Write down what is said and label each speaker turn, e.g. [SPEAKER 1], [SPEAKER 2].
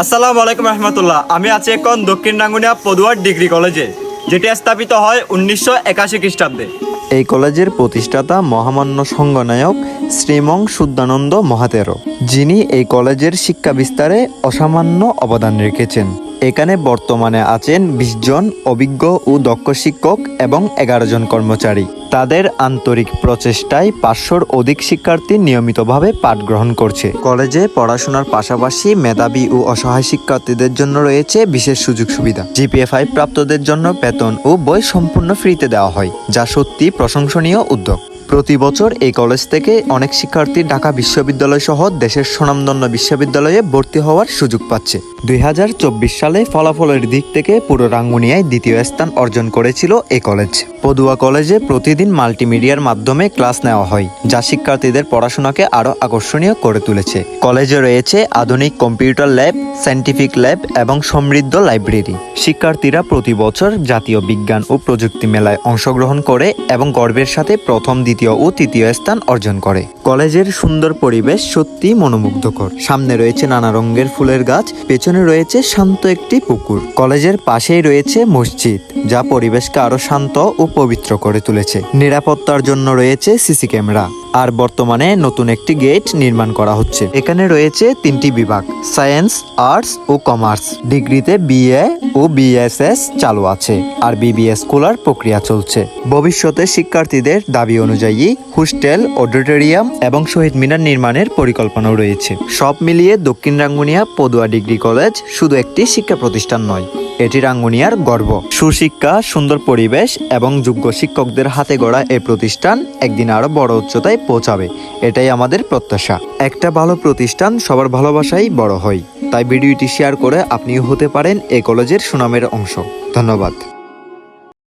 [SPEAKER 1] আসসালামু আলাইকুম রহমতুল্লাহ। আমি আছি এখন দক্ষিণ রাঙ্গুনিয়া পদুয়ার ডিগ্রি কলেজে, যেটি স্থাপিত হয় 1981 খ্রিস্টাব্দে।
[SPEAKER 2] এই কলেজের প্রতিষ্ঠাতা মহামান্য সংঘনায়ক শ্রীমং শুদ্ধানন্দ মহাতেরো, যিনি এই কলেজের শিক্ষা বিস্তারে অসামান্য অবদান রেখেছেন। এখানে বর্তমানে আছেন 20 জন অভিজ্ঞ ও দক্ষ শিক্ষক এবং 11 জন কর্মচারী। তাদের আন্তরিক প্রচেষ্টায় 500-র অধিক শিক্ষার্থী নিয়মিতভাবে পাঠ গ্রহণ করছে। কলেজে পড়াশোনার পাশাপাশি মেধাবী ও অসহায় শিক্ষার্থীদের জন্য রয়েছে বিশেষ সুযোগ সুবিধা। GPA-5 প্রাপ্তদের জন্য বেতন ও বই সম্পূর্ণ ফ্রিতে দেওয়া হয়, যা সত্যি প্রশংসনীয় উদ্যোগ। প্রতি বছর এই কলেজ থেকে অনেক শিক্ষার্থী ঢাকা বিশ্ববিদ্যালয় সহ দেশের স্বনামধন্য বিশ্ববিদ্যালয়ে ভর্তি হওয়ার সুযোগ পাচ্ছে। 2024 সালে ফলাফলের দিক থেকে পুরো রাঙ্গুনিয়ায় দ্বিতীয় স্থান অর্জন করেছিল এই কলেজ। পদুয়া কলেজে প্রতিদিন মাল্টিমিডিয়ার মাধ্যমে ক্লাস নেওয়া হয়, যা শিক্ষার্থীদের পড়াশোনাকে আরও আকর্ষণীয় করে তুলেছে। কলেজে রয়েছে আধুনিক কম্পিউটার ল্যাব, সায়েন্টিফিক ল্যাব এবং সমৃদ্ধ লাইব্রেরি। শিক্ষার্থীরা প্রতি বছর জাতীয় বিজ্ঞান ও প্রযুক্তি মেলায় অংশগ্রহণ করে এবং গর্বের সাথে প্রথম, দ্বিতীয় ও তৃতীয় স্থান অর্জন করে। কলেজের সুন্দর পরিবেশ সত্যি মনোমুগ্ধকর। সামনে রয়েছে নানা রঙের ফুলের গাছ, পেছনে রয়েছে শান্ত একটি পুকুর। কলেজের পাশেই রয়েছে মসজিদ, যা পরিবেশকে আরো শান্ত ও পবিত্র করে তুলেছে। নিরাপত্তার জন্য রয়েছে সিসি ক্যামেরা, আর বর্তমানে নতুন একটি গেট নির্মাণ করা হচ্ছে। এখানে রয়েছে 3টি বিভাগ, সায়েন্স, আর্টস ও কমার্স। ডিগ্রিতে BA ও BSS চালু আছে, আর BBS খোলার প্রক্রিয়া চলছে। ভবিষ্যতে শিক্ষার্থীদের দাবি অনুযায়ী হোস্টেল, অডিটোরিয়াম এবং শহীদ মিনার নির্মাণের পরিকল্পনাও রয়েছে। সব মিলিয়ে দক্ষিণ রাঙ্গুনিয়া পদুয়া ডিগ্রি কলেজ শুধু একটি শিক্ষা প্রতিষ্ঠান নয়, এটি রাঙ্গুনিয়ার গর্ব। সুশিক্ষা, সুন্দর পরিবেশ এবং যোগ্য শিক্ষকদের হাতে গড়া এই প্রতিষ্ঠান একদিন আরো বড় উচ্চতায় পৌঁছাবে, এটাই আমাদের প্রত্যাশা। একটা ভালো প্রতিষ্ঠান সবার ভালোবাসায় বড় হয়, তাই ভিডিওটি শেয়ার করে আপনিও হতে পারেন এই কলেজের সুনামের অংশ। ধন্যবাদ।